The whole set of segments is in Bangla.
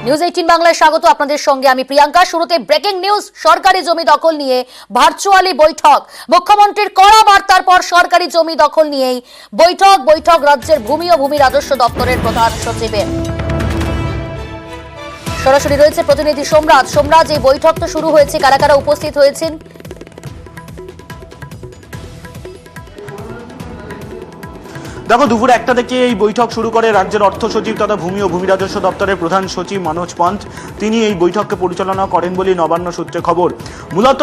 নিউজ 18 বাংলায় স্বাগত আপনাদের সঙ্গে আমি প্রিয়াঙ্কা। শুরুতে ব্রেকিং নিউজ, সরকারি জমি দখল নিয়ে ভার্চুয়ালি বৈঠক। মুখ্যমন্ত্রীর কড়া বার্তার পর সরকারি জমি দখল নিয়েই বৈঠক রাজ্যের ভূমি ও ভূমি রাজস্ব দপ্তরের প্রধান সচিবের। সরাসরি রয়েছে প্রতিনিধি সোমরাজ। এই বৈঠক তো শুরু হয়েছে, কারা কারা উপস্থিত হয়েছেন? দেখো, দুপুর 1টা থেকে এই বৈঠক শুরু করে রাজ্যের অর্থ সচিব তথা ভূমি ও ভূমি রাজস্ব দপ্তরের প্রধান সচিব মনোজ পন্থ। তিনি এই বৈঠককে পরিচালনা করেন বলে নবান্ন সূত্রে খবর। মূলত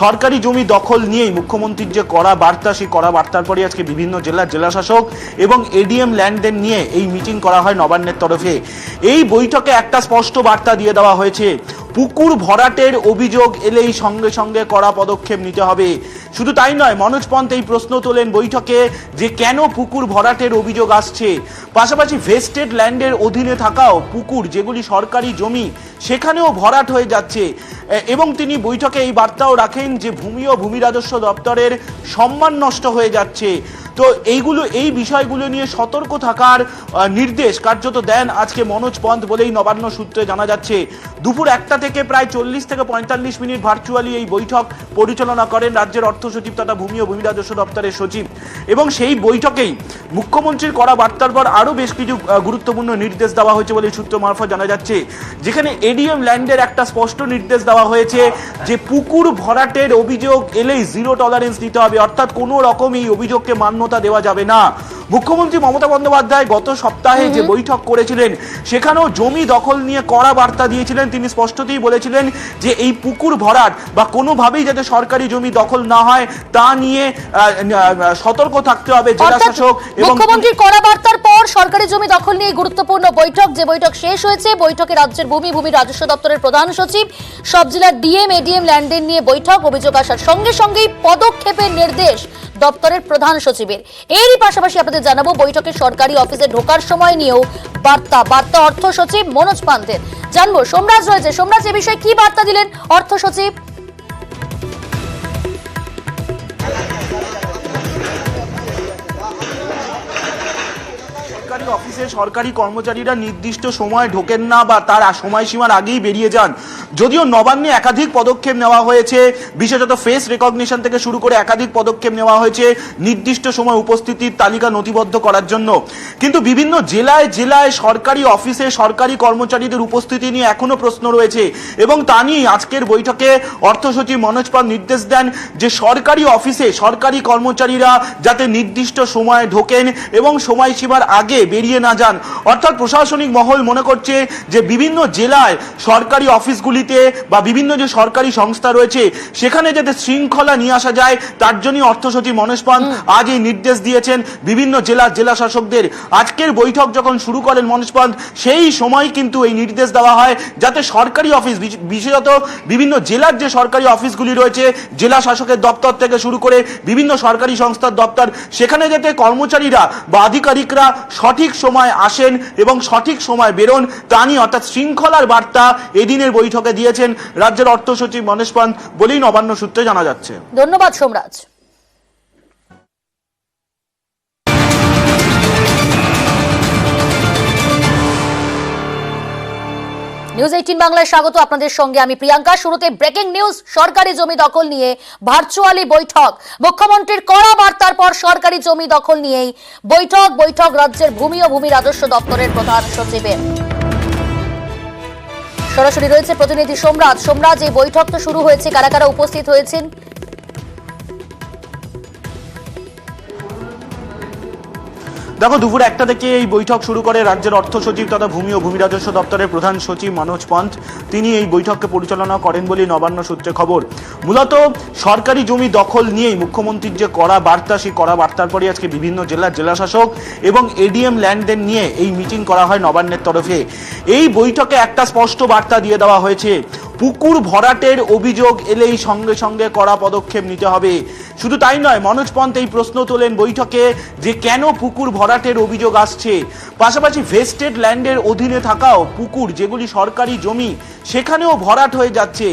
সরকারি জমি দখল নিয়েই মুখ্যমন্ত্রীর যে কড়া বার্তা, সেই কড়া বার্তার পরে আজকে বিভিন্ন জেলার জেলাশাসক এবং এডিএম ল্যান্ডের নিয়ে এই মিটিং করা হয় নবান্নের তরফে। এই বৈঠকে একটা স্পষ্ট বার্তা দিয়ে দেওয়া হয়েছে, পুকুর ভরাটের অভিযোগ এলেই সঙ্গে সঙ্গে কড়া পদক্ষেপ নিতে হবে। শুধু তাই নয়, মনোজ পন্থ এই প্রশ্ন তোলেন বৈঠকে যে কেন পুকুর ভরাটের অভিযোগ আসছে। পাশাপাশি ভেস্টেড ল্যান্ডের অধীনে থাকাও পুকুর, যেগুলি সরকারি জমি, সেখানেও ভরাট হয়ে যাচ্ছে। এবং তিনি বৈঠকে এই বার্তাও রাখেন যে ভূমি ও ভূমি রাজস্ব দপ্তরের সম্মান নষ্ট হয়ে যাচ্ছে। তো এই বিষয়গুলো নিয়ে সতর্ক থাকার নির্দেশ কার্যত দেন আজকে মনোজ পন্থ বলেই নবান্ন সূত্রে জানা যাচ্ছে। দুপুর 1টা থেকে প্রায় 40 থেকে 45 মিনিট ভার্চুয়ালি এই বৈঠক পরিচালনা করেন রাজ্যের অর্থ সচিব তথা ভূমি ও ভূমি রাজস্ব দপ্তরের সচিব। এবং সেই বৈঠকেই মুখ্যমন্ত্রীর করা বার্তার পর আরও বেশ কিছু গুরুত্বপূর্ণ নির্দেশ দেওয়া হয়েছে বলে সূত্র মারফত জানা যাচ্ছে। যেখানে এডিএম ল্যান্ডের একটা স্পষ্ট নির্দেশ দেওয়া হয়েছে যে পুকুর ভরাটের অভিযোগ এলেই জিরো টলারেন্স নিতে হবে, অর্থাৎ কোনো রকম এই অভিযোগকে মান্যতা দেওয়া যাবে না। মুখ্যমন্ত্রী মমতা বন্দ্যোপাধ্যায় গত সপ্তাহে যে বৈঠক করেছিলেন, সেখানেও জমি দখল নিয়ে কড়া বার্তা দিয়েছিলেন। তিনি স্পষ্টতই বলেছিলেন যে এই পুকুর ভরাট বা কোনোভাবেই যাতে সরকারি জমি দখল না হয় তা নিয়ে সতর্ক থাকতে হবে জেলা শাসক। এবং মুখ্যমন্ত্রীর কড়া বার্তার পর সরকারি জমি দখল নিয়ে গুরুত্বপূর্ণ বৈঠক, যে বৈঠক শেষ হয়েছে, বৈঠকে রাজ্যের ভূমি রাজস্ব দপ্তরের প্রধান সচিব, সব জেলার ডিএম এডিএম ল্যান্ডের নিয়ে বৈঠক। অভিযোগ আসার সঙ্গে সঙ্গেই পদক্ষেপের নির্দেশ দপ্তরের প্রধান সচিবের। এরই পাশাপাশি আপনাদের জানাবো বৈঠকে সরকারি অফিসে ঢোকার সময় নিয়েও বার্তা অর্থ সচিব মনোজ পন্থের। জানবো, সোমরাজ রয়েছে। সোমরাজ, এ বিষয়ে কি বার্তা দিলেন অর্থ সচিব? সরকারি অফিসে সরকারি কর্মচারীরা নির্দিষ্ট সময় ঢোকেন না বা তার সময়সীমার আগেই বেরিয়ে যান। যদিও নবান্নে একাধিক পদক্ষেপ নেওয়া হয়েছে, বিশেষত ফেস রেকগনিশন থেকে শুরু করে একাধিক পদক্ষেপ নেওয়া হয়েছে নির্দিষ্ট সময় উপস্থিতির তালিকা নথিবদ্ধ করার জন্য। কিন্তু বিভিন্ন জেলায় জেলায় সরকারি অফিসে সরকারি কর্মচারীদের উপস্থিতি নিয়ে এখনো প্রশ্ন রয়েছে। এবং তা নিয়ে আজকের বৈঠকে অর্থ সচিব মনোজ পন্থ নির্দেশ দেন যে সরকারি অফিসে সরকারি কর্মচারীরা যাতে নির্দিষ্ট সময়ে ঢোকেন এবং সময়সীমার আগে বেরিয়ে না যান। অর্থাৎ প্রশাসনিক মহল মনে করছে যে বিভিন্ন জেলায় সরকারি অফিসগুলিতে বা বিভিন্ন যে সরকারি সংস্থা রয়েছে সেখানে যাতে শৃঙ্খলা নিয়ে আসা যায়, তার জন্যই অর্থ সচিব মনোজ পন্থ আজ এই নির্দেশ দিয়েছেন বিভিন্ন জেলা শাসকদের। আজকের বৈঠক যখন শুরু করেন মনোজ পন্থ, সেই সময় কিন্তু এই নির্দেশ দেওয়া হয় যাতে সরকারি অফিস, বিশেষত বিভিন্ন জেলার যে সরকারি অফিসগুলি রয়েছে, জেলা শাসকের দপ্তর থেকে শুরু করে বিভিন্ন সরকারি সংস্থার দপ্তর, সেখানে যাতে কর্মচারীরা বা আধিকারিকরা সঠিক সময় আসেন এবং সঠিক সময় বেরোন, তা নিয়ে অর্থাৎ শৃঙ্খলার বার্তা এদিনের বৈঠকে দিয়েছেন রাজ্যের অর্থ সচিব মনোজ পন্থ বলেই নবান্ন সূত্রে জানা যাচ্ছে। ধন্যবাদ সোমরাজ। নিউজ 18 বাংলায় স্বাগত আপনাদের সঙ্গে আমি প্রিয়াঙ্কা। শুরুতে ব্রেকিং নিউজ, সরকারি জমি দখল নিয়ে ভার্চুয়ালি বৈঠক। মুখ্যমন্ত্রীর কড়া বার্তার পর সরকারি জমি দখল নিয়েই বৈঠক রাজ্যের ভূমি ও ভূমি রাজস্ব দপ্তরের প্রধান সচিবের। সরাসরি রয়েছে প্রতিনিধি সোমরাজ। এই বৈঠক তো শুরু হয়েছে, কারা কারা উপস্থিত হয়েছেন? দেখো, দুপুর 1টা থেকে এই বৈঠক শুরু করে রাজ্যের অর্থ সচিব তথা ভূমি ও ভূমি রাজস্ব দপ্তরের প্রধান সচিব মনোজ পন্থ। তিনি এই বৈঠককে পরিচালনা করেন বলে নবান্ন সূত্রে খবর। মূলত সরকারি জমি দখল নিয়েই মুখ্যমন্ত্রীর যে কড়া বার্তা, সেই কড়া বার্তার পরে আজকে বিভিন্ন জেলার জেলাশাসক এবং এডিএম ল্যান্ডের নিয়ে এই মিটিং করা হয় নবান্নের তরফে। এই বৈঠকে একটা স্পষ্ট বার্তা দিয়ে দেওয়া হয়েছে, পুকুর ভরাটের অভিযোগ এলেই সঙ্গে সঙ্গে কড়া পদক্ষেপ নিতে হবে। শুধু তাই নয়, মনোজ পন্থ এই প্রশ্ন তোলেন বৈঠকে যে কেন পুকুর ভরাটের অভিযোগ আসছে। পাশাপাশি ভেস্টেড ল্যান্ডের অধীনে থাকাও পুকুর, যেগুলি সরকারি জমি, সেখানেও ভরাট হয়ে যাচ্ছে।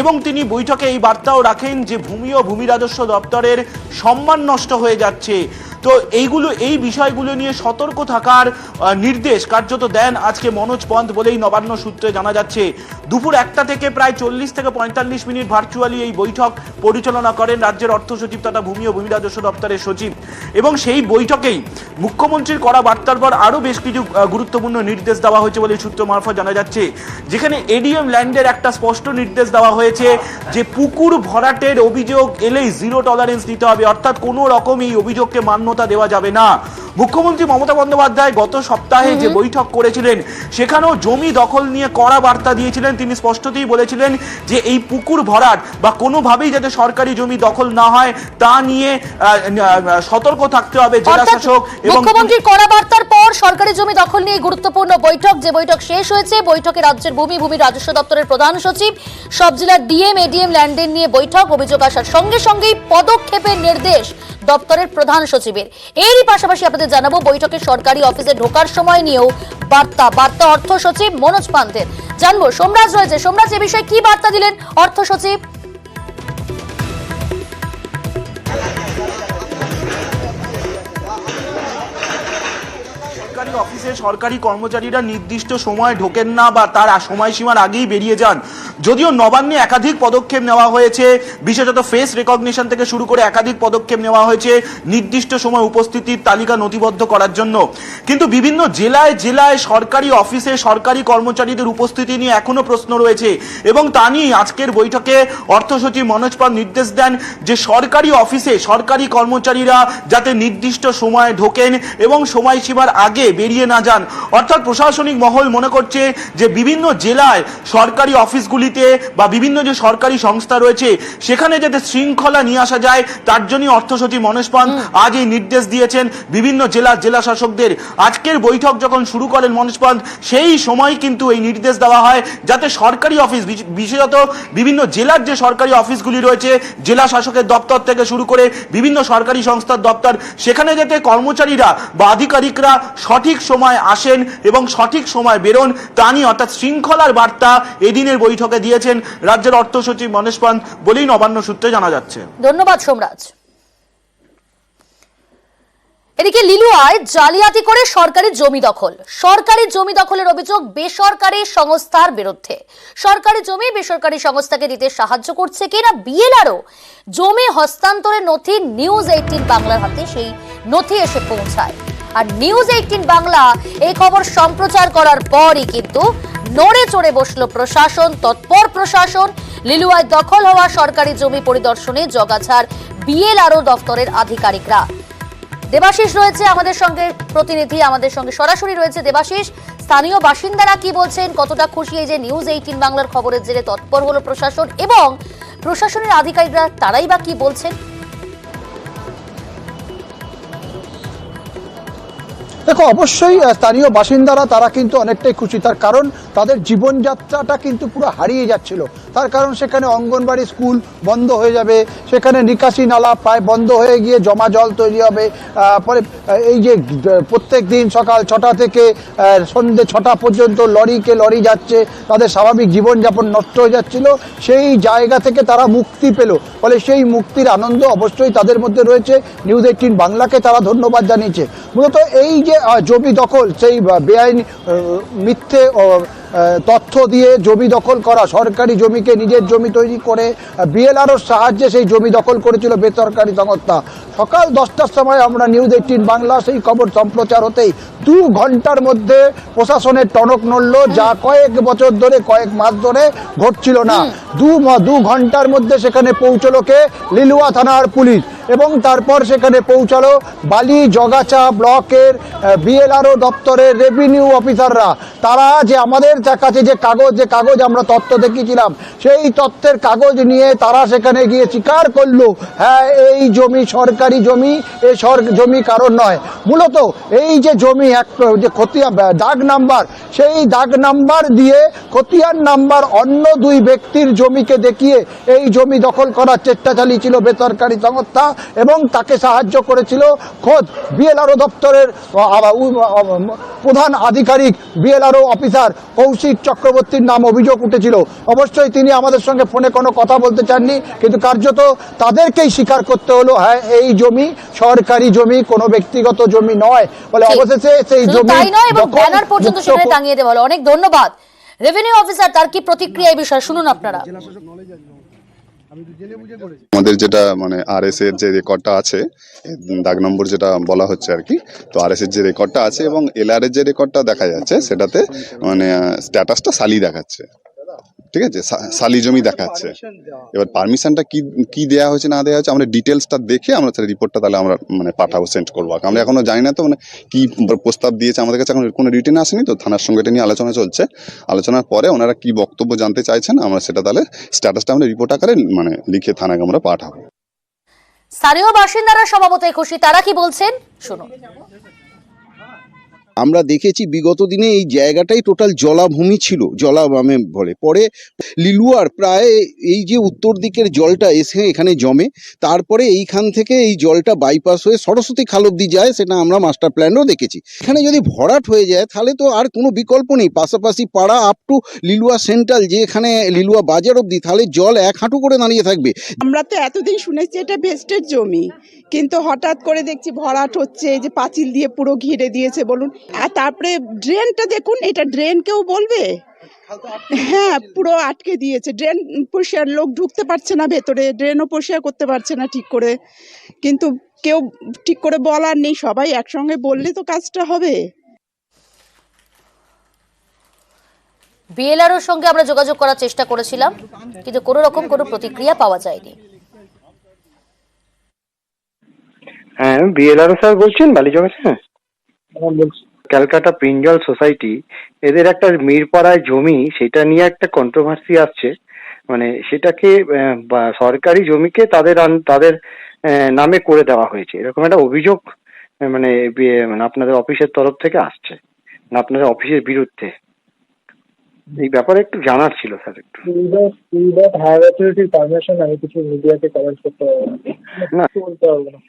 এবং তিনি বৈঠকে এই বার্তাও রাখেন যে ভূমি ও ভূমি রাজস্ব দপ্তরের সম্মান নষ্ট হয়ে যাচ্ছে। তো এই বিষয়গুলো নিয়ে সতর্ক থাকার নির্দেশ কার্যত দেন আজকে মনোজ পন্থ বলেই নবান্ন সূত্রে জানা যাচ্ছে। দুপুর 1টা থেকে প্রায় 40 থেকে 45 মিনিট ভার্চুয়ালি এই বৈঠক পরিচালনা করেন রাজ্যের অর্থ সচিব তথা ভূমি ও ভূমি রাজস্ব দপ্তরের সচিব, এবং সেই বৈঠকেই মুখ্যমন্ত্রীর করা বার্তার পর আরো বেশ কিছু গুরুত্বপূর্ণ নির্দেশ দেওয়া হয়েছে বলে সূত্র মারফত জানা যাচ্ছে। যেখানে এডিএম ল্যান্ডের একটা স্পষ্ট নির্দেশ দেওয়া হয়েছে যে পুকুর ভরাটের অভিযোগ এলেই জিরো টলারেন্স দিতে হবে, অর্থাৎ কোনো রকম এই অভিযোগকে মান্যতা দেওয়া যাবে না। মুখ্যমন্ত্রী মমতা বন্দ্যোপাধ্যায় গত সপ্তাহে যে বৈঠক করেছিলেন সেখানেও জমি দখল নিয়ে কড়া বার্তা দিয়েছিলেন। তিনি স্পষ্টতই বলেছিলেন যে এই পুকুর ভরাট বা কোনোভাবেই যাতে সরকারি জমি দখল না হয় তা নিয়ে সতর্ক থাকতে হবে জেলা শাসক। এবং মুখ্যমন্ত্রীর কড়া বার্তার পর সরকারি জমি দখল নিয়ে গুরুত্বপূর্ণ বৈঠক, যে বৈঠক শেষ হয়েছে, বৈঠকে রাজ্যের ভূমি রাজস্ব দপ্তরের প্রধান সচিব, সব জেলার ডিএম এডিএম ল্যান্ডের নিয়ে বৈঠক, অভিযোগ আসার সঙ্গে সঙ্গেই পদক্ষেপের নির্দেশ দপ্তরের প্রধান সচিবের। এরই পাশাপাশি আপনাদের জানাবো বৈঠকে সরকারি অফিসে ঢোকার সময় নিয়েও বার্তা অর্থ সচিব মনোজ পান্থের। জানবো সোমরাজ রয়েছে। সোমরাজ, এ বিষয়ে কি বার্তা দিলেন অর্থ সচিব? সরকারি অফিসে সরকারি কর্মচারীরা নির্দিষ্ট সময় ঢোকেন না বা তার সময়সীমার আগেই বেরিয়ে যান। যদিও নবান্নে একাধিক পদক্ষেপ নেওয়া হয়েছে, বিশেষত ফেস রেকগনিশন থেকে শুরু করে একাধিক পদক্ষেপ নেওয়া হয়েছে নির্দিষ্ট সময় উপস্থিতির তালিকা নথিবদ্ধ করার জন্য, কিন্তু বিভিন্ন জেলায় জেলায় সরকারি অফিসে সরকারি কর্মচারীদের উপস্থিতি নিয়ে এখনো প্রশ্ন রয়েছে। এবং তা নিয়ে আজকের বৈঠকে অর্থ সচিব মনোজ পাল নির্দেশ দেন যে সরকারি অফিসে সরকারি কর্মচারীরা যাতে নির্দিষ্ট সময়ে ঢোকেন এবং সময়সীমার আগে বেরিয়ে না যান। অর্থাৎ প্রশাসনিক মহল মনে করছে যে বিভিন্ন জেলায় সরকারি অফিসগুলিতে বা বিভিন্ন যে সরকারি সংস্থা রয়েছে সেখানে যাতে শৃঙ্খলা নিয়ে আসা যায়, তার জন্য অর্থ সচিব মনোজ পান্থ আজ এই নির্দেশ দিয়েছেন বিভিন্ন জেলা শাসকদের। আজকের বৈঠক যখন শুরু করেন মনোজ পান্থ, সেই সময় কিন্তু এই নির্দেশ দেওয়া হয় যাতে সরকারি অফিস, বিশেষত বিভিন্ন জেলার যে সরকারি অফিসগুলি রয়েছে, জেলা শাসকের দপ্তর থেকে শুরু করে বিভিন্ন সরকারি সংস্থার দপ্তর, সেখানে যাতে কর্মচারীরা বা আধিকারিকরা সঠিক সময় আসেন এবং সঠিক সময় বেরোন, তা নিয়ে অর্থাৎ শৃঙ্খলার বার্তা এদিনের বৈঠকে দিয়েছেন রাজ্যের অর্থ সচিব মনোজ পান্থ বলেই নবান্ন সূত্রে জানা যাচ্ছে। ধন্যবাদ সোমরাজ। এদিকে লিলুয়ায় জালিয়াতি করে সরকারি জমি দখলের অভিযোগ বেসরকারি সংস্থার বিরুদ্ধে। সরকারি জমি বেসরকারি সংস্থাকে দিতে সাহায্য করছে কিনা বিএলআরও। জমি হস্তান্তরের নথি নিউজ 18 বাংলার হাতে সেই নথি এসে পৌঁছায়, আর নিউজ 18 বাংলা এই খবর সম্প্রচার করার পরই কিন্তু নড়ে চড়ে বসল প্রশাসন, তৎপর প্রশাসন। লিলুয়ায় দখল হওয়া সরকারি জমি পরিদর্শনে জগাছাড় বিএলআরও দপ্তরের আধিকারিকরা। দেবাশিস রয়েছে আমাদের সঙ্গে, প্রতিনিধি আমাদের সঙ্গে সরাসরি রয়েছে। দেবাশিস, স্থানীয় বাসিন্দারা কি বলছেন, কতটা খুশি এই যে নিউজ 18 বাংলার খবরের জেরে তৎপর হলো প্রশাসন, এবং প্রশাসনের আধিকারিকরা তারাই বা কি বলছেন? দেখো, অবশ্যই স্থানীয় বাসিন্দারা তারা কিন্তু অনেকটাই খুশি, তার কারণ তাদের জীবনযাত্রাটা কিন্তু পুরো হারিয়ে যাচ্ছিল। তার কারণ সেখানে অঙ্গনবাড়ি স্কুল বন্ধ হয়ে যাবে, সেখানে নিকাশি নালা প্রায় বন্ধ হয়ে গিয়ে জমা জল তৈরি হবে। পরে এই যে প্রত্যেক দিন সকাল 6টা থেকে সন্ধ্যে 6টা পর্যন্ত লরি যাচ্ছে, তাদের স্বাভাবিক জীবনযাপন নষ্ট হয়ে যাচ্ছিল। সেই জায়গা থেকে তারা মুক্তি পেল, ফলে সেই মুক্তির আনন্দ অবশ্যই তাদের মধ্যে রয়েছে। নিউজ 18 বাংলাকে তারা ধন্যবাদ জানিয়েছে। মূলত এই যে জমি দখল, সেই বেআইনি মিথ্যে তথ্য দিয়ে জমি দখল করা, সরকারি জমিকে নিজের জমি তৈরি করে বিএলআরওর সাহায্যে সেই জমি দখল করেছিল বেসরকারি সংস্থা। সকাল 10টার সময় আমরা নিউজ 18 বাংলা সেই খবর সম্প্রচার হতেই 2 ঘন্টার মধ্যে প্রশাসনের টনক নড়ল, যা কয়েক বছর ধরে কয়েক মাস ধরে ঘটছিল না। 2 ঘন্টার মধ্যে সেখানে পৌঁছলো কে? লিলুয়া থানার পুলিশ, এবং তারপর সেখানে পৌঁছালো বালি জগাছা ব্লকের বিএলআরও দপ্তরের রেভিনিউ অফিসাররা। তারা যে আমাদের কাছে যে কাগজ আমরা তথ্য দেখিয়েছিলাম, সেই তথ্যের কাগজ নিয়ে তারা সেখানে গিয়ে স্বীকার করলো, হ্যাঁ এই জমি সরকারি জমি, এই জমি কারণ নয়। মূলত এই যে জমি যে খতিয়ান দাগ নাম্বার, সেই দাগ নাম্বার দিয়ে খতিয়ান নাম্বার অন্য 2 ব্যক্তির জমিকে দেখিয়ে এই জমি দখল করার চেষ্টা চালিয়েছিল বেসরকারি সংস্থা। এবং তাকে সাহায্য করেছিল খোদ বিএলআরও দপ্তরের প্রধান আধিকারিক বিএলআরও অফিসার কৌশিক চক্রবর্তীর নাম অভিযোগ উঠেছিল। অবশ্যই তিনি আমাদের সঙ্গে ফোনে কোনো কথা বলতে চাননি, কিন্তু কার্যত তাদেরকেই স্বীকার করতে হলো হ্যাঁ এই জমি সরকারি জমি, কোনো ব্যক্তিগত জমি নয় বলে অবশেষে সেই জমি তাই নয় এবং দখল ব্যানার পর্যন্ত মুক্ত সেখানে টাঙিয়ে দেওয়া হলো। অনেক ধন্যবাদ। রেভিনিউ অফিসার তার কি প্রতিক্রিয়া এই বিষয়ে শুনুন আপনারা। আমাদের যেটা মানে আরএস এর যে রেকর্ডটা আছে, দাগ নম্বর যেটা বলা হচ্ছে আর কি, তো আরএস এর যে রেকর্ডটা আছে এবং এলআর এর যে রেকর্ডটা দেখা যাচ্ছে সেটাতে মানে স্ট্যাটাসটা সালি দেখাচ্ছে, ঠিক আছে, সালি জমি দেখাচ্ছে। এবার পারমিশনটা কি দেওয়া হয়েছে না দেওয়া হয়েছে আমরা ডিটেলসটা দেখে আমরা রিপোর্টটা তাহলে আমরা মানে পাঠাবো, সেন্ড করবো। আমরা এখনো জানি না তো মানে কি প্রস্তাব দিয়েছে আমাদের কাছে, এখন কোনো রিটেন আসেনি, তো থানার সঙ্গে এটা নিয়ে আলোচনা চলছে। আলোচনার পরে ওনারা কি বক্তব্য জানতে চাইছেন আমরা সেটা তাহলে স্ট্যাটাসটা আমরা রিপোর্ট আকারে মানে লিখে থানাকে আমরা পাঠাবো। স্থানীয় বাসিন্দারা স্বভাবতই খুশি, তারা কি বলছেন শুনুন। আমরা দেখেছি বিগত দিনে এই জায়গাটাই টোটাল জলাভূমি ছিল, জলাভূমি বলে। পরে লিলুয়ার প্রায় এই যে উত্তর দিকের জলটা এসে এখানে জমে, তারপরে এইখান থেকে এই জলটা বাইপাস হয়ে সরস্বতী খাল অব্দি যায়, সেটা আমরা মাস্টার প্ল্যানও দেখেছি। এখানে যদি ভরাট হয়ে যায় তাহলে তো আর কোনো বিকল্প নেই, পাশাপাশি পাড়া আপ টু লিলুয়া সেন্ট্রাল যে এখানে লিলুয়া বাজার অব্দি, তাহলে জল এক হাঁটু করে দাঁড়িয়ে থাকবে। আমরা তো এতদিন শুনেছি এটা ভেস্টের জমি, কিন্তু হঠাৎ করে দেখছি ভরাট হচ্ছে, এই যে পাঁচিল দিয়ে পুরো ঘিরে দিয়েছে বলুন। আর তারপরে ড্রেনটা দেখুন, এটা ড্রেন কেউ বলবে? হ্যাঁ, পুরো আটকে দিয়েছে, ড্রেন পরিষ্কার, লোক ঢুকতে পারছে না ভেতরে, ড্রেনও পরিষ্কার করতে পারছে না ঠিক করে, কিন্তু কেউ ঠিক করে বলার নেই, সবাই একসঙ্গে বললে তো কাজটা হবে। বিএলআরওর সঙ্গে আমরা যোগাযোগ করার চেষ্টা করেছিলাম, কিন্তু কোনো রকম কোনো প্রতিক্রিয়া পাওয়া যায়নি। হ্যাঁ, বিএলআরও স্যার বলছেন বালিজমা স্যার? ক্যালকাটা প্রিঞ্জল সোসাইটি, এদের একটা মিরপাড়ায় জমি, সেটা নিয়ে একটা কন্ট্রোভার্সি আসছে। মানে সেটাকে সরকারি জমিকে তাদের নামে করে দেওয়া হয়েছে, এরকম একটা অভিযোগ মানে আপনাদের অফিসের তরফ থেকে আসছে, আপনাদের অফিসের বিরুদ্ধে। এই ব্যাপারে একটু জানার ছিল স্যার। একটু হায়ার অথরিটির পারমিশন আমি কিছু মিডিয়াকে কমেন্ট করতে পারবো না, বলতে পারবো না।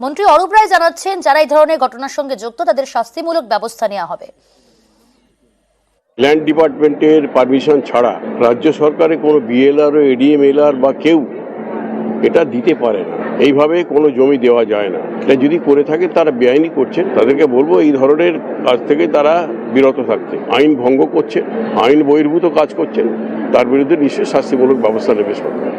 মন্ত্রী অরূপ রায় জানাচ্ছেন যারা এই ধরনের ঘটনার সঙ্গে যুক্ত তাদের শাস্তিমূলক ব্যবস্থা নেওয়া হবে। ল্যান্ড ডিপার্টমেন্টের পারমিশন ছাড়া রাজ্য সরকারে কোনো বিএলআরও এডিএম এলআর বা কেউ এটা দিতে পারে না, এইভাবে কোনো জমি দেওয়া যায় না। এটা যদি করে থাকে তারা বেআইনি করছেন, তাদেরকে বলবো এই ধরনের কাজ থেকে তারা বিরত থাকতে। আইন ভঙ্গ করছে, আইন বহির্ভূত কাজ করছেন, তার বিরুদ্ধে নিশ্চয়ই শাস্তিমূলক ব্যবস্থা নেবে সরকার।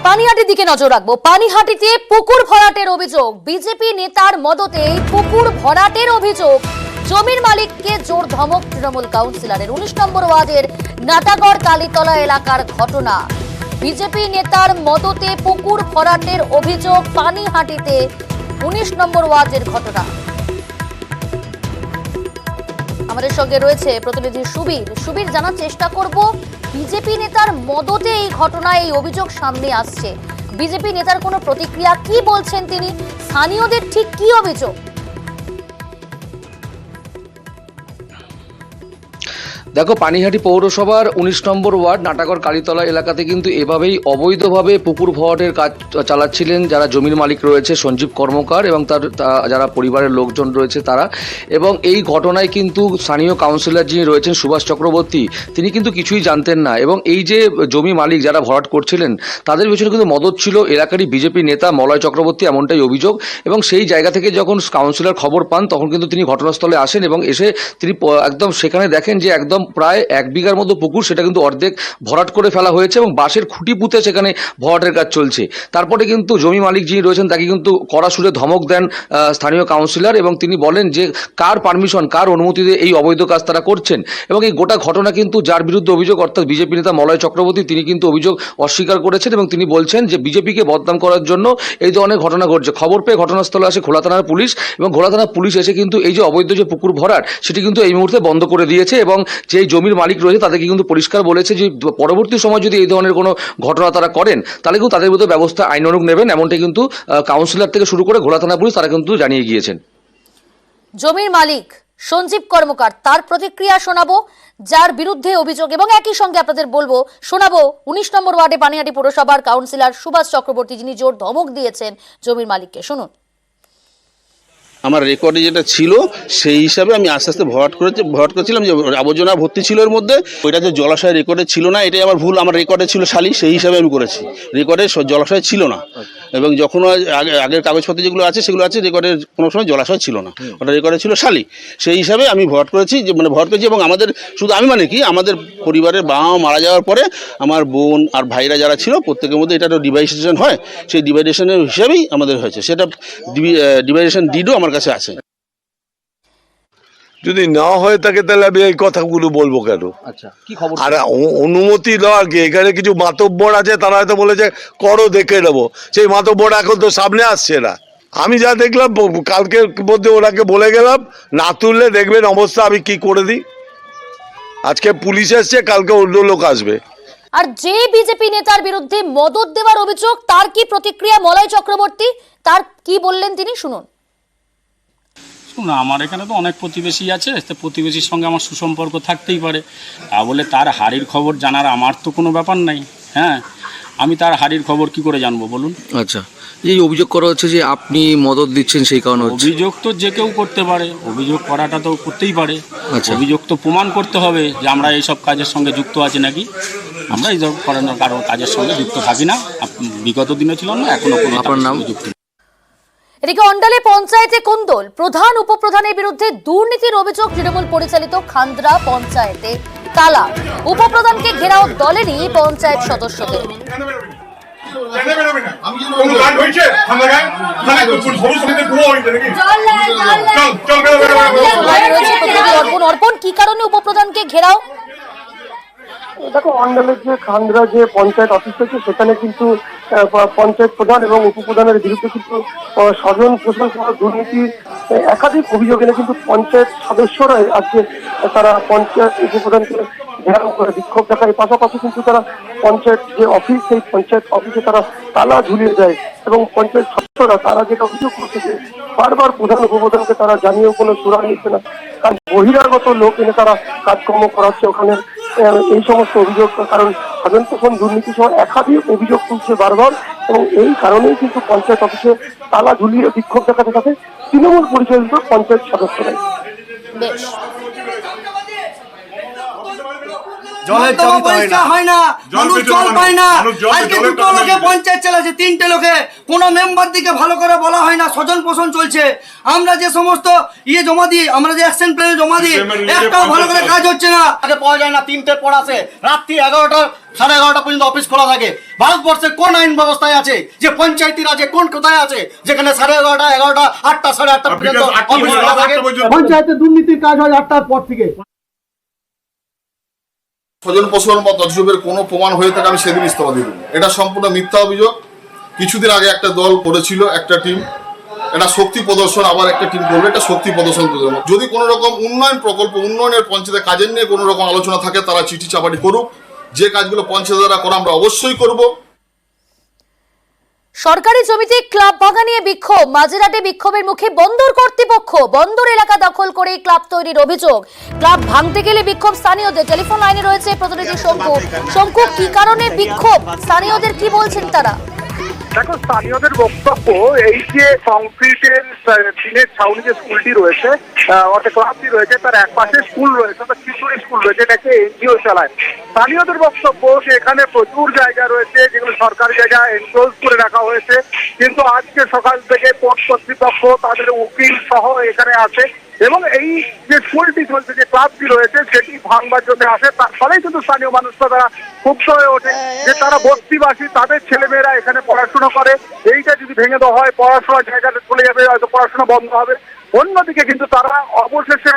পানিহাটির দিকে নজর রাখবো। পানিহাটিতে পুকুর ভরাটের অভিযোগ, বিজেপি নেতার মদতে পুকুর ভরাটের অভিযোগ। জমির মালিককে জোর ধমক তৃণমূল কাউন্সিলরের। 19 নম্বর ওয়ার্ডের নাটাগড় কালীতলা এলাকার ঘটনা। বিজেপি নেতার মদতে পুকুর ভরাটের অভিযোগ পানিহাটিতে 19 নম্বর ওয়ার্ডের ঘটনা। আমাদের সঙ্গে রয়েছে প্রতিনিধি সুবীর, জানার চেষ্টা করব বিজেপি নেতার মদতে এই ঘটনা, এই অভিযোগ সামনে আসছে। বিজেপি নেতার কোনো প্রতিক্রিয়া, কি বলছেন তিনি, স্থানীয়দের ঠিক কি অভিযোগ? দেখো, পানিহাটি পৌরসভার 19 নম্বর ওয়ার্ড নাটাগড় কালীতলা এলাকাতে কিন্তু এভাবেই অবৈধভাবে পুকুর ভরাটের কাজ চালাচ্ছিলেন যারা জমির মালিক রয়েছে, সঞ্জীব কর্মকার এবং তার যারা পরিবারের লোকজন রয়েছে তারা। এবং এই ঘটনায় কিন্তু স্থানীয় কাউন্সিলর যিনি রয়েছেন সুভাষ চক্রবর্তী, তিনি কিন্তু কিছুই জানতেন না। এবং এই যে জমি মালিক যারা ভরাট করছিলেন তাদের পেছনে কিন্তু মদত ছিল এলাকারই বিজেপি নেতা মলয় চক্রবর্তী, এমনটাই অভিযোগ। এবং সেই জায়গা থেকে যখন কাউন্সিলর খবর পান তখন কিন্তু তিনি ঘটনাস্থলে আসেন এবং এসে তিনি একদম সেখানে দেখেন যে একদম প্রায় 1 বিঘার মতো পুকুর, সেটা কিন্তু অর্ধেক ভরাট করে ফেলা হয়েছে এবং বাঁশের খুঁটি পুঁতে সেখানে ভরাটের কাজ চলছে। তারপরে কিন্তু জমি মালিক যিনি রয়েছেন তাকে কিন্তু কড়া সুরে ধমক দেন স্থানীয় কাউন্সিলর এবং তিনি বলেন যে কার পারমিশন, কার অনুমতিতে এই অবৈধ কাজ তারা করছেন। এবং এই গোটা ঘটনা কিন্তু যার বিরুদ্ধে অভিযোগ, অর্থাৎ বিজেপি নেতা মলয় চক্রবর্তী, তিনি কিন্তু অভিযোগ অস্বীকার করেছেন এবং তিনি বলছেন যে বিজেপিকে বদনাম করার জন্য এই ধরনের ঘটনা ঘটছে। খবর পেয়ে ঘটনাস্থলে আসে ঘোলা থানার পুলিশ এবং ঘোলা থানার পুলিশ এসে কিন্তু এই যে অবৈধ যে পুকুর ভরাট সেটি কিন্তু এই মুহূর্তে বন্ধ করে দিয়েছে এবং যে জমির মালিক রয়েছে তাদেরকে কিন্তু পরিষ্কার বলেছে যে পরবর্তী সময় যদি এই ধরনের কোনো ঘটনা তারা করেন তাহলে কিন্তু তাদের বিরুদ্ধে ব্যবস্থা আইনানুগ নেবেন, এমনটাই কিন্তু কাউন্সিলর থেকে শুরু করে ঘোলা থানা পুলিশ তারা কিন্তু জানিয়ে গিয়েছেন। জমির মালিক সঞ্জীব কর্মকার, তার প্রতিক্রিয়া শোনাবো। যার বিরুদ্ধে অভিযোগ, এবং একই সঙ্গে আপনাদের বলবো শোনাবো 19 নম্বর ওয়ার্ডে পানিহাটি পুরসভার কাউন্সিলর সুভাষ চক্রবর্তী, যিনি জোর ধমক দিয়েছেন জমির মালিককে। শুনুন। আমার রেকর্ডে যেটা ছিল সেই হিসাবে আমি আস্তে আস্তে ভরাট করেছিলাম যে আবর্জনা ভর্তি ছিল এর মধ্যে, ওইটা যে জলাশয় রেকর্ডে ছিল না, এটাই আমার ভুল। আমার রেকর্ডে ছিল শালি, সেই হিসাবে আমি করেছি। রেকর্ডে জলাশয় ছিল না, এবং যখন আগের কাগজপত্র যেগুলো আছে সেগুলো আছে, রেকর্ডের কোনো সময় জলাশয় ছিল না, ওটা রেকর্ডে ছিল শালি, সেই হিসাবে আমি ভরাট করেছি। যে মানে ভরাট করেছি, এবং আমাদের শুধু আমি মানে কি আমাদের পরিবারের বাবা মা মারা যাওয়ার পরে আমার বোন আর ভাইরা যারা ছিল প্রত্যেকের মধ্যে এটা ডিভাইডেশন হয়, সেই ডিভাইডেশনের হিসাবেই আমাদের হয়েছে। সেটা ডিভাইডেশন ডিডও আমার কাছে আছে। যদি না হয়ে থাকে তাহলে আমি এই কথাগুলো বলবো কেন? আচ্ছা, কি খবর? আর অনুমতি দেওয়ার কি, এখানে কিছু মাতব্বর আছে, তারা হয়তো বলেছে করো দেখে নেবো, সেই মাতব্বর এখন তো সামনে আসছে না। আমি যা দেখলাম কালকের মধ্যে ওনাকে বলে গেলাম, না তুললে দেখবেন অবস্থা আমি কি করে দিই। আজকে পুলিশ এসছে, কালকে অন্য লোক আসবে। আর যে বিজেপি নেতার বিরুদ্ধে মদত দেওয়ার অভিযোগ, তার কি প্রতিক্রিয়া মলয় চক্রবর্তী, তার কি বললেন তিনি, শুনুন। না, আমার এখানে তো অনেক প্রতিবেশী আছে, তো প্রতিবেশীর সঙ্গে আমার সুসম্পর্ক থাকতেই পারে, তা বলে তার হাড়ির খবর জানার আমার তো কোনো ব্যাপার নাই। হ্যাঁ, আমি তার হাড়ির খবর কি করে জানবো বলুন? আচ্ছা, এই অভিযোগ করা হচ্ছে যে আপনি মদত দিচ্ছেন, সেই কারণে অভিযোগ তো যে কেউ করতে পারে, অভিযোগ করাটা তো করতেই পারে। আচ্ছা। অভিযোগ তো প্রমাণ করতে হবে যে আমরা এইসব কাজের সঙ্গে যুক্ত আছি নাকি। আমরা এইসব করানোর কারো কাজের সঙ্গে যুক্ত থাকি না, বিগত দিনে ছিল না, এখনো কোনো। আপনার নাম? যুক্ত। এদিকে অন্ডালে পঞ্চায়েতে কোন্দল, প্রধান উপপ্রধানের বিরুদ্ধে দুর্নীতির অভিযোগ। তৃণমূল পরিচালিত খান্দ্রা পঞ্চায়েতে তালা, উপপ্রধানকে ঘেরাও দলেরই পঞ্চায়েত সদস্যদের। অর্পণ, কি কারণে উপপ্রধানকে ঘেরাও? দেখো, অন্ডালের যে খান্দ্রা যে পঞ্চায়েত অফিস আছে, সেখানে কিন্তু পঞ্চায়েত প্রধান এবং উপপ্রধানের বিরুদ্ধে কিন্তু স্বজন পোষণ করা দুর্নীতি একাধিক অভিযোগ এনে কিন্তু পঞ্চায়েত সদস্যরাই আজকে তারা পঞ্চায়েত উপপ্রধানকে ঘেরাও করে বিক্ষোভ দেখায়। পাশাপাশি কিন্তু তারা পঞ্চায়েত যে অফিস, সেই পঞ্চায়েত অফিসে তারা তালা ঝুলিয়ে যায়, এবং পঞ্চায়েত সদস্যরা তারা যেটা অভিযোগ করছে যে বারবার প্রধান উপপ্রধানকে তারা জানিয়েও কোনো সুরাহা নিচ্ছে না, কারণ বহিরাগত লোক এনে তারা কাজকর্ম করাচ্ছে ওখানে, এই সমস্ত অভিযোগ। কারণ স্বজন পোষণ দুর্নীতি সহ একাধিক অভিযোগ তুলছে বারবার, এবং এই কারণেই কিন্তু পঞ্চায়েত অফিসে তালা ঝুলিয়ে বিক্ষোভ দেখাতে থাকে তৃণমূল পরিচালিত পঞ্চায়েত সদস্যরাই। বেশ, জলের পরিষ্কার হয় না, মানুষ জল পায় না। আজকে দুটো লোকে পঞ্চায়েত চালাচ্ছে, তিনটে লোকে, কোনো মেম্বার দিকে ভালো করে বলা হয় না। স্বজন পোষণ চলছে, আমরা যে সমস্ত জমা দিই, আমরা যে অ্যাকশন প্ল্যানে জমা দিই, একটাও ভালো করে কাজ হচ্ছে না। আগে পাওয়া যায় না, 3টের পর আসে, রাত্রি 11টা সাড়ে 11টা পর্যন্ত অফিস খোলা থাকে। ভারতবর্ষের কোন আইন ব্যবস্থায় আছে যে পঞ্চায়েতি রাজে কোন কোথায় আছে যেখানে 11:30, 11টা, 8টা, সাড়ে 8টা পর্যন্ত অফিস খোলা থাকে? পঞ্চায়েতে দুর্নীতির কাজ হয় 8টার পর থেকে। স্বজন পোষণ বা তৎসবের কোনো প্রমাণ হয়ে থাকে আমি সেদিন ইস্তফা দিয়ে দেবো। এটা সম্পূর্ণ মিথ্যা অভিযোগ। কিছুদিন আগে একটা দল করেছিল, একটা টিম, এটা শক্তি প্রদর্শন, আবার একটা টিম করবে, এটা শক্তি প্রদর্শন। যদি কোনো রকম উন্নয়ন প্রকল্প, উন্নয়নের পঞ্চায়েতের কাজের নিয়ে কোনো রকম আলোচনা থাকে, তারা চিঠি চাপাটি করুক। যে কাজগুলো পঞ্চায়েত দ্বারা করা আমরা অবশ্যই করব। সরকারি জমিতে ক্লাব ভাঙা নিয়ে বিক্ষোভ, মাঝেরহাটে বিক্ষোভের মুখে বন্দর কর্তৃপক্ষ। বন্দর এলাকা দখল করে ক্লাব তৈরির অভিযোগ। ক্লাব ভাঙতে গেলে বিক্ষোভ স্থানীয়দের। টেলিফোন লাইনে রয়েছে প্রতিনিধি শঙ্কু। শঙ্কু, কি কারণে বিক্ষোভ, স্থানীয়দের কি বলছেন তারা? দেখো, স্থানীয়দের বক্তব্য এই যে কংক্রিটের টিনের ছাউনি যে স্কুলটি রয়েছে, অর্থাৎ ক্লাবটি রয়েছে, তার এক পাশে স্কুল রয়েছে, অর্থাৎ শিশুর স্কুল রয়েছে, এটাকে এনজিও চালায়। স্থানীয়দের বক্তব্য যে এখানে প্রচুর জায়গা রয়েছে যেগুলো সরকারি জায়গা এনক্লোজ করে রাখা হয়েছে, কিন্তু আজকে সকাল থেকে পোর্ট কর্তৃপক্ষ তাদের উকিল সহ এখানে আছে, এবং এই যে স্কুলটি চলছে, যে ক্লাবটি রয়েছে, সেটি ভাঙবার জন্য আসে। তার ফলেই কিন্তু স্থানীয় মানুষরা তারা ক্ষুব্ধ হয়ে ওঠে যে তারা বস্তিবাসী, তাদের ছেলেমেয়েরা এখানে পড়াশোনা করে, এইটা যদি ভেঙে দেওয়া হয় পড়াশোনার জায়গাটা চলে যাবে, হয়তো পড়াশোনা বন্ধ হবে। অন্যদিকে কিন্তু তারা অবশেষে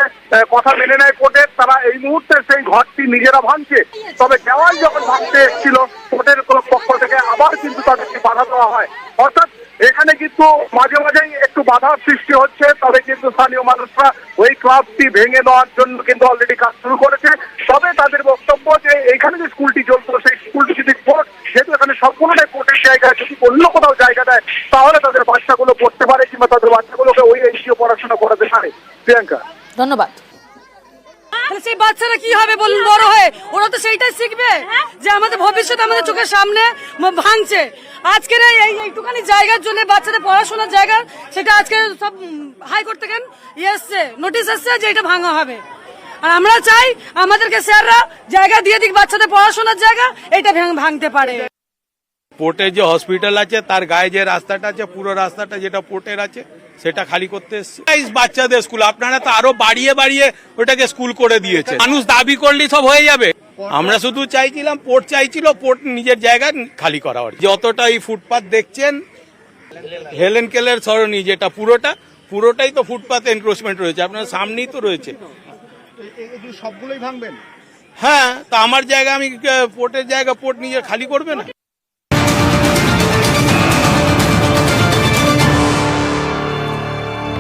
কথা মেনে নেয় কোর্টের, তারা এই মুহূর্তে সেই ঘরটি নিজেরা ভাঙছে। তবে দেওয়াল যখন ভাঙতে এসেছিল কোর্টের পক্ষ থেকে আবার কিন্তু তাদেরকে বাধা দেওয়া হয়, অর্থাৎ এখানে কিন্তু মাঝে মাঝেই একটু বাধার সৃষ্টি হচ্ছে। তবে কিন্তু স্থানীয় মানুষরা ওই ক্লাবটি ভেঙে দেওয়ার জন্য কিন্তু অলরেডি কাজ শুরু করেছে। তবে তাদের বক্তব্য যে এখানে যে স্কুলটি চলতো, সেই স্কুলটি যদি কোর্ট, যেহেতু এখানে সম্পূর্ণটাই কোর্টের জায়গা, যদি অন্য কোথাও জায়গা দেয় তাহলে তাদের বাচ্চাগুলো পড়তে পারে, কিংবা তাদের বাচ্চাগুলোকে ওই এনজিও পড়াশোনা করাতে পারে। প্রিয়াঙ্কা, ধন্যবাদ। সেই বাচ্চারা কি হবে বলুন বড় হয়ে? ওরা তো সেইটাই শিখবে যে আমাদের ভবিষ্যৎ আমাদের চোখের সামনে ভাঙছে। আজকের এইটুখানি জায়গার জন্য বাচ্চাদের পড়াশোনার জায়গা, সেটা আজকে সব হাইকোর্ট থেকে এসছে, নোটিশ এসছে যে এটা ভাঙা হবে। আর আমরা চাই আমাদেরকে স্যাররা জায়গা দিয়ে দিক, বাচ্চাদের পড়াশোনার জায়গা এটা ভাঙতে পারে। পোর্টের যে হসপিটাল আছে তার গায়ে যে রাস্তাটা আছে, পুরো রাস্তাটা যেটা পোর্টের আছে সেটা খালি করতে এসছে। বাচ্চাদের স্কুল আপনারা তো আরো বাড়িয়ে বাড়িয়ে ওটাকে স্কুল করে দিয়েছে। মানুষ দাবি করলে সব হয়ে যাবে। আমরা শুধু চাইছিলাম, পোর্ট চাইছিল, পোর্ট নিজের জায়গা খালি করা। যতটা এই ফুটপাথ দেখছেন হেলেন কেলের সরণি, যেটা পুরোটাই তো ফুটপাথ এনক্রোচমেন্ট রয়েছে, আপনার সামনেই তো রয়েছে। সবগুলোই ভাঙবেন? হ্যাঁ, তা আমার জায়গা, আমি পোর্টের জায়গা পোর্ট নিজে খালি করবে না?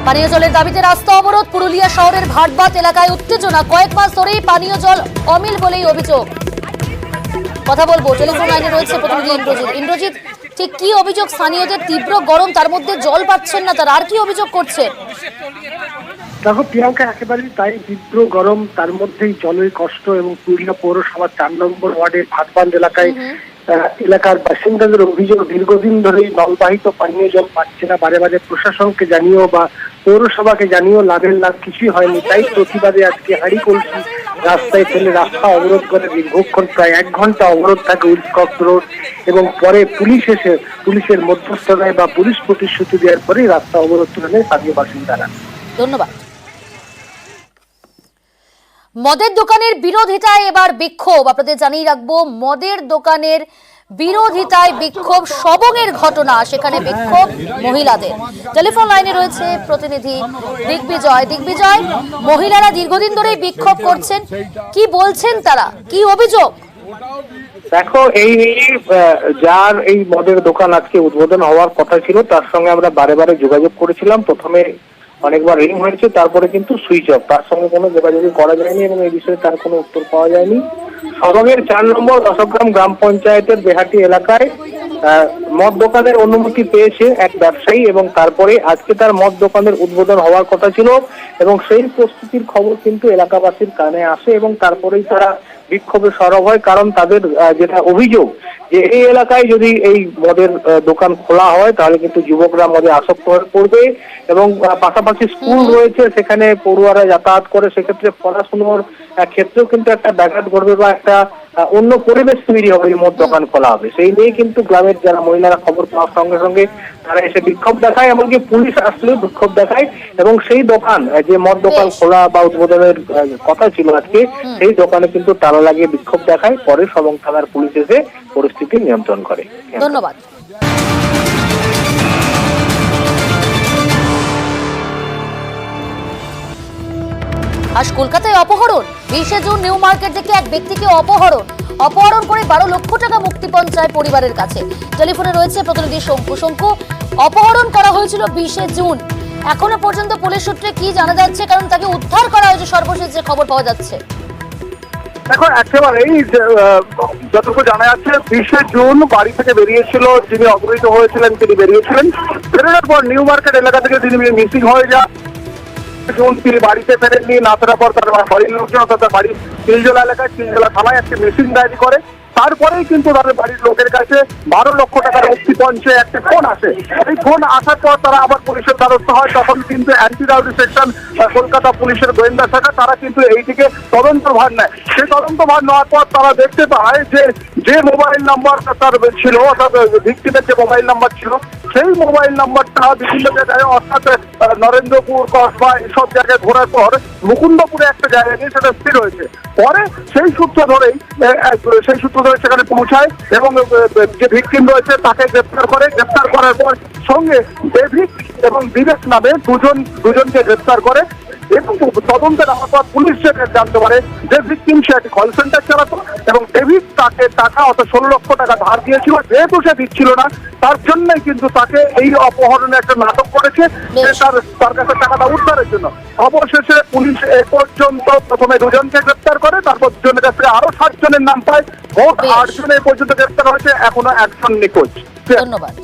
পানীয় জলের দাবিতে রাস্তা অবরোধ। পুরুলিয়া শহরের ভাটবাত এলাকায় উত্তেজনা। কয়েক মাস ধরেই পানীয় জল অমিল বলেই অভিযোগ। কথা বলবো, টেলিফোন লাইনে রয়েছে প্রতিনিধি ইন্দ্রজিৎ। ইন্দ্রজিৎ, ঠিক কি অভিযোগ? স্থানীয়দের তীব্র গরম, তার মধ্যে জল পাচ্ছেন না, তার আর কি অভিযোগ করছেন? দেখো প্রিয়াঙ্কা, একেবারেই তাই, তীব্র গরম, তার মধ্যেই জলের কষ্ট। এবং পুরুলিয়া পৌরসভার 4 নম্বর ওয়ার্ডের ভাটবান্ধ এলাকার বাসিন্দাদের অভিযোগ, দীর্ঘদিন ধরেই নলবাহিত পানীয় জল পাচ্ছে না। বারে বারে প্রশাসনকে জানিয়েও বা পৌরসভাকে জানিয়েও লাভের লাভ কিছুই হয়নি। তাই প্রতিবাদে আজকে হাঁড়ি কলসি রাস্তায় ফেলে রাস্তা অবরোধ করে দীর্ঘক্ষণ প্রায় 1 ঘন্টা অবরোধ থাকে উইলসকক্স রোড। এবং পরে পুলিশ এসে পুলিশের মধ্যস্থতায় বা পুলিশ প্রতিশ্রুতি দেওয়ার পরেই রাস্তা অবরোধ তুলে নেয় স্থানীয় বাসিন্দারা। ধন্যবাদ। মদের দোকানের বিরোধিতায় এবার বিক্ষোভ। আপনাদের জানিয়ে রাখবো, মদের দোকানের বিরোধিতায় বিক্ষোভ, সবংয়ের ঘটনা, সেখানে বিক্ষোভ মহিলাদের। টেলিফোন লাইনে রয়েছে প্রতিনিধি দিগ্বিজয়। দিগ্বিজয়, মহিলারা দীর্ঘদিন ধরেই বিক্ষোভ করছেন, কি বলছেন তারা, কি অভিযোগ? দেখো, এই যার এই মদের দোকান আজকে উদ্বোধন হওয়ার কথা ছিল, তার সঙ্গে আমরা বারে বারে যোগাযোগ করেছিলাম। প্রথমে অনেকবার রিং হয়েছে, তারপরে কিন্তু সুইচ অফ, তার সঙ্গে কোনো যোগাযোগ করা যায়নি এবং এই বিষয়ে তার কোনো উত্তর পাওয়া যায়নি। সবংয়ের 4 নম্বর দশগ্রাম গ্রাম পঞ্চায়েতের বেহাটি এলাকায় মদ দোকানের অনুমতি পেয়েছে এক ব্যবসায়ী এবং তারপরে আজকে তার মদ দোকানের উদ্বোধন হওয়ার কথা ছিল এবং সেই প্রস্তুতির খবর কিন্তু এলাকাবাসীর কানে আসে এবং তারপরেই তারা বিক্ষোভে সরব হয়। কারণ তাদের যেটা অভিযোগ, যে এই এলাকায় যদি এই মদের দোকান খোলা হয় তাহলে কিন্তু যুবকরা মদে আসক্ত হয়ে পড়বে এবং পাশাপাশি স্কুল রয়েছে, সেখানে পড়ুয়ারা যাতায়াত করে, সেক্ষেত্রে পড়াশুনোর ক্ষেত্রেও কিন্তু একটা ব্যাঘাত ঘটবে বা একটা অন্য পরিবেশ তৈরি হবে এই মদ দোকান খোলা হবে। সেই নিয়ে কিন্তু গ্রামের যারা মহিলারা খবর পাওয়ার সঙ্গে সঙ্গে তারা এসে বিক্ষোভ দেখায়, এমনকি পুলিশ আসলেও বিক্ষোভ দেখায় এবং সেই দোকান, যে মদ দোকান খোলা বা উদ্বোধনের কথা ছিল আজকে, সেই দোকানে কিন্তু তালা লাগিয়ে বিক্ষোভ দেখায়। পরে সবং থানার পুলিশ এসে পরিস্থিতি নিয়ন্ত্রণ করে। ধন্যবাদ। আজ কলকাতায় অপহরণ। 20 জুন নিউ মার্কেট থেকে এক ব্যক্তিকে অপহরণ করে 12 লক্ষ টাকা মুক্তিপণ চায় পরিবারের কাছে। টেলিফোনে রয়েছে প্রতিনিধি শঙ্কু। শঙ্কু, অপহরণ করা হয়েছিল 20 জুন, এখনো পর্যন্ত পুলিশ সূত্রে কি জানা যাচ্ছে? কারণ তাকে উদ্ধার করা হয়েছে সর্বশেষ যে খবর পাওয়া যাচ্ছে। দেখো, একেবারেই যতটুকু জানা যাচ্ছে 20 জুন বাড়ি থেকে বেরিয়েছিল, যিনি অপহৃত হয়েছিলেন তিনি বেরিয়েছিলেন। বেরোনোর পর নিউ মার্কেট এলাকা থেকে তিনি মিসিং হয়ে যান। তিনি বাড়িতে ফেরেননি, না ফেরার পর তার বাড়ির লোকজন অর্থাৎ তার বাড়ির তিলজলা এলাকায় তিলজলা থানায় একটি মিসিং ডায়েরি করে। তারপরেই কিন্তু তাদের বাড়ির লোকের কাছে 12 লক্ষ টাকার মুক্তিপণ চেয়ে একটি ফোন আসে। এই ফোন আসার পর তারা আবার পুলিশের দ্বারস্থ হয়। তখন কিন্তু অ্যান্টি রাউডি সেকশন কলকাতা পুলিশের গোয়েন্দা শাখা তারা কিন্তু এইদিকে তদন্তভার নেয়। সেই তদন্তভার নেওয়ার পর তারা দেখতে পায় যে মোবাইল নাম্বার তার ছিল, অর্থাৎ ভিক্টিমের যে মোবাইল নাম্বার ছিল, সেই মোবাইল নাম্বারটা বিভিন্ন জায়গায়, অর্থাৎ নরেন্দ্রপুর, কসবা, এসব জায়গায় ঘোরার পর মুকুন্দপুরে একটা জায়গায় নিয়ে সেটা স্থির হয়েছে। পরে সেই সূত্র ধরে সেখানে পৌঁছায় এবং যে ভিকটিম রয়েছে তাকে গ্রেপ্তার করে। গ্রেপ্তার করার পর সঙ্গে ডেভিড এবং বিবেক নামে দুজনকে গ্রেপ্তার করে এবং তদন্তে নামার পর পুলিশ জানতে পারে যে ভিকটিম সে একটি কল সেন্টার চালাতো এবং ডেভিড তাকে টাকা, অর্থাৎ 16 লক্ষ টাকা ধার দিয়েছিল। যেহেতু সে দিচ্ছিল না, তার জন্যই কিন্তু তাকে এই অপহরণে একটা নাটক করেছে তার কাছে টাকাটা উদ্ধারের জন্য। অবশেষে পুলিশ এ পর্যন্ত প্রথমে 2 জনকে গ্রেপ্তার করে, তারপর 2 জনের কাছে আরো 7 জনের নাম পায়। মোট 8 জন এই পর্যন্ত গ্রেপ্তার হয়েছে, এখনো 1 জন নিখোঁজ। ধন্যবাদ।